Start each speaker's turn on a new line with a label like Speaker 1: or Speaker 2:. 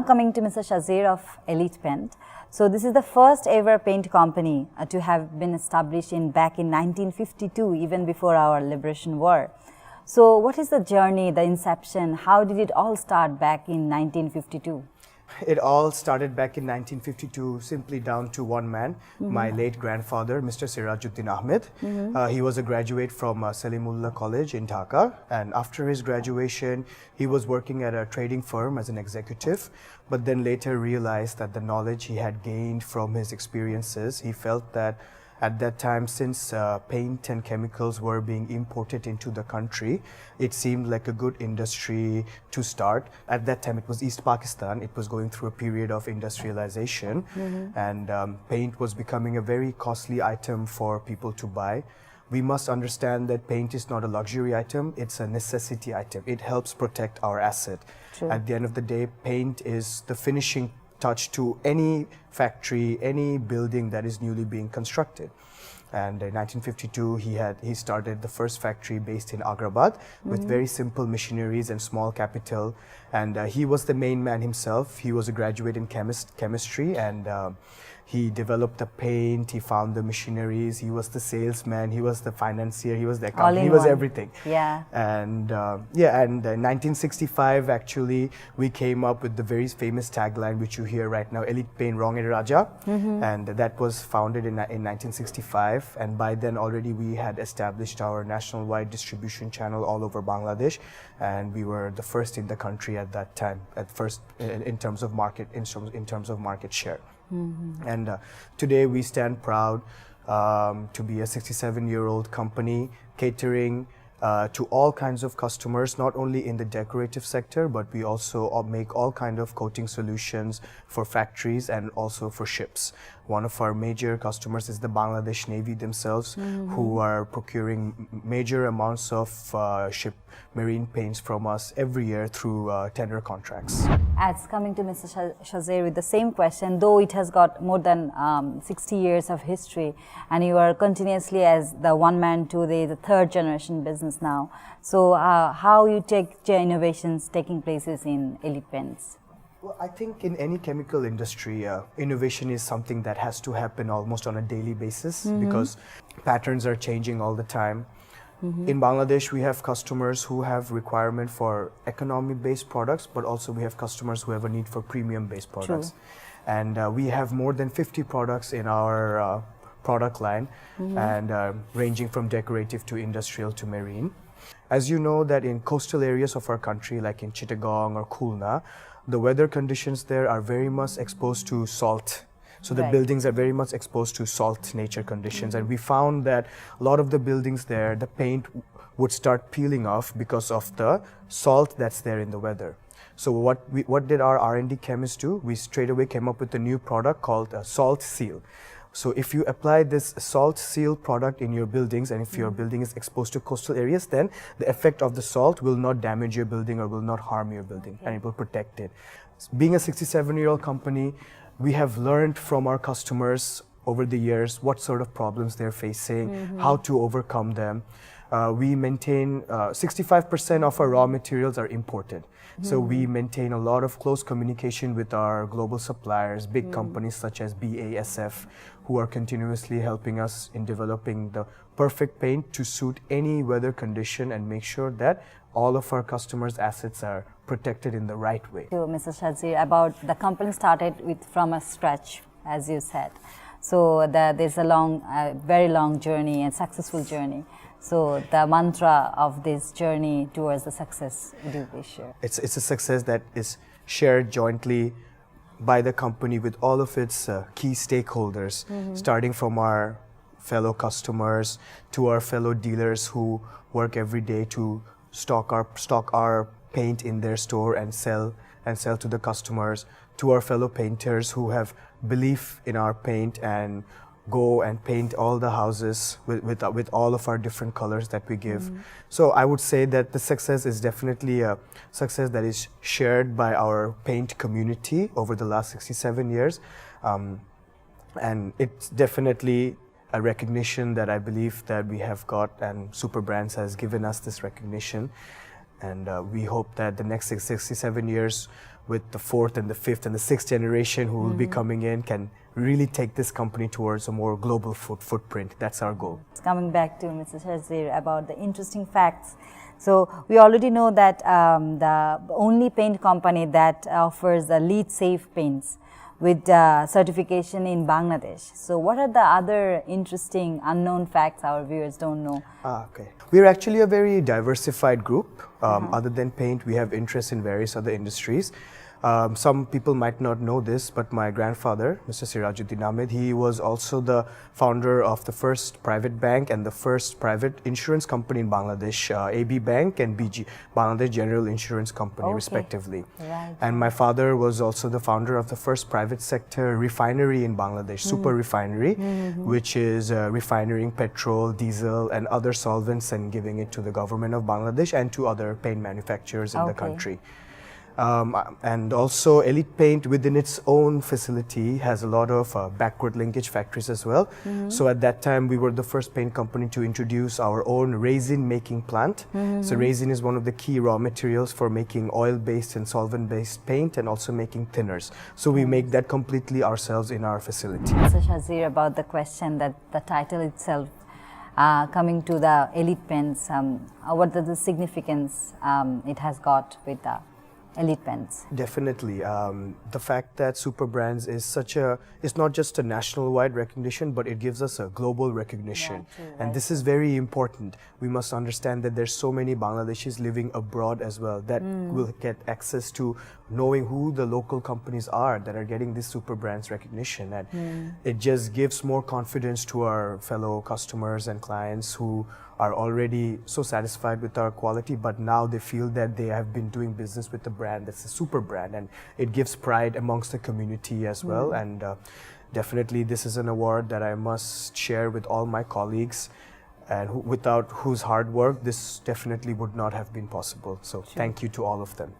Speaker 1: coming to Mr. Shajir of Elite Paint. So this is the first ever paint company to have been established back in 1952, even before our Liberation War. So what is the journey, the inception? How did it all start back in 1952?
Speaker 2: It all started back in 1952, simply down to one man, my late grandfather, Mr. Sirajuddin Ahmed. He was a graduate from Salimullah College in Dhaka, and after his graduation, he was working at a trading firm as an executive, but then later realized that the knowledge he had gained from his experiences, he felt that at that time, since paint and chemicals were being imported into the country, it seemed like a good industry to start. At that time, it was East Pakistan. It was going through a period of industrialization, and paint was becoming a very costly item for people to buy. We must understand that paint is not a luxury item, it's a necessity item. It helps protect our asset.
Speaker 1: True.
Speaker 2: At the end of the day, paint is the finishing touch to any factory, any building that is newly being constructed. And in 1952, he started the first factory based in Agrabad with very simple machineries and small capital. And he was the main man himself. He was a graduate in chemistry, and he developed the paint, he found the machineries, he was the salesman, he was the financier, he was the accountant, he was everything.
Speaker 1: Yeah.
Speaker 2: And in 1965 actually we came up with the very famous tagline which you hear right now, Elite Paint Ronger Raja, and that was founded in 1965, and by then already we had established our national-wide distribution channel all over Bangladesh, and we were the first in the country at that time, at first in terms of market share. And today we stand proud to be a 67-year-old company catering to all kinds of customers, not only in the decorative sector, but we also make all kinds of coating solutions for factories and also for ships. One of our major customers is the Bangladesh Navy themselves, who are procuring major amounts of ship marine paints from us every year through tender contracts.
Speaker 1: As coming to Mr. Shajir with the same question, though it has got more than 60 years of history, and you are continuously as the one man to the third generation business now. So how you take innovations taking places in Elite Paints?
Speaker 2: Well, I think in any chemical industry, innovation is something that has to happen almost on a daily basis because patterns are changing all the time. In Bangladesh, we have customers who have requirement for economy-based products, but also we have customers who have a need for premium-based products. True. And we have more than 50 products in our product line, and ranging from decorative to industrial to marine. As you know that in coastal areas of our country, like in Chittagong or Khulna, the weather conditions there are very much exposed to salt. So the buildings are very much exposed to salt nature conditions, and we found that a lot of the buildings there, the paint would start peeling off because of the salt that's there in the weather. So what did our R&D chemists do? We straight away came up with a new product called Salt Seal. So if you apply this Salt Seal product in your buildings, and if your building is exposed to coastal areas, then the effect of the salt will not damage your building or will not harm your building, and it will protect it. Being a 67-year-old company, we have learned from our customers over the years what sort of problems they're facing, how to overcome them. We maintain 65% of our raw materials are imported. So we maintain a lot of close communication with our global suppliers, big companies such as BASF, who are continuously helping us in developing the perfect paint to suit any weather condition and make sure that all of our customers' assets are protected in the right way.
Speaker 1: To Mr. Shajir, about the company started from a scratch, as you said. So there's a very long journey and successful journey. So the mantra of this journey towards the success, would you please share?
Speaker 2: It's a success that is shared jointly by the company with all of its key stakeholders, starting from our fellow customers to our fellow dealers who work every day to stock our paint in their store and sell to the customers, to our fellow painters who have belief in our paint and go and paint all the houses with all of our different colors that we give. So I would say that the success is definitely a success that is shared by our paint community over the last 67 years. And it's definitely a recognition that I believe that we have got, and Superbrands has given us this recognition. And we hope that the next 67 years with the fourth and the fifth and the sixth generation who will be coming in can really take this company towards a more global footprint. That's our goal.
Speaker 1: Coming back to Mr. Shajir about the interesting facts. So we already know that the only paint company that offers the LEED safe paints with certification in Bangladesh. So what are the other interesting unknown facts our viewers don't know?
Speaker 2: Okay. We're actually a very diversified group. Other than paint, we have interest in various other industries. Some people might not know this, but my grandfather, Mr. Sirajuddin Ahmed, he was also the founder of the first private bank and the first private insurance company in Bangladesh, AB Bank and BG, Bangladesh General Insurance Company, respectively.
Speaker 1: Right.
Speaker 2: And my father was also the founder of the first private sector refinery in Bangladesh, Super Refinery, which is refining petrol, diesel, and other solvents and giving it to the government of Bangladesh and to other paint manufacturers in the country. And also Elite Paint within its own facility has a lot of backward linkage factories as well. So at that time we were the first paint company to introduce our own resin making plant. So resin is one of the key raw materials for making oil-based and solvent-based paint and also making thinners. So we make that completely ourselves in our facility.
Speaker 1: Mr. Shajir, about the question that the title itself, coming to the Elite Paints, what is the significance it has got with the Elite Paints?
Speaker 2: Definitely. The fact that Superbrands is it's not just a national-wide recognition, but it gives us a global recognition.
Speaker 1: Yeah, true,
Speaker 2: and this is very important. We must understand that there's so many Bangladeshis living abroad as well that will get access to knowing who the local companies are that are getting this Superbrands recognition. And it just gives more confidence to our fellow customers and clients who are already so satisfied with our quality, but now they feel that they have been doing business with a brand that's a super brand, and it gives pride amongst the community as well. And definitely this is an award that I must share with all my colleagues, and without whose hard work this definitely would not have been possible. So thank you to all of them.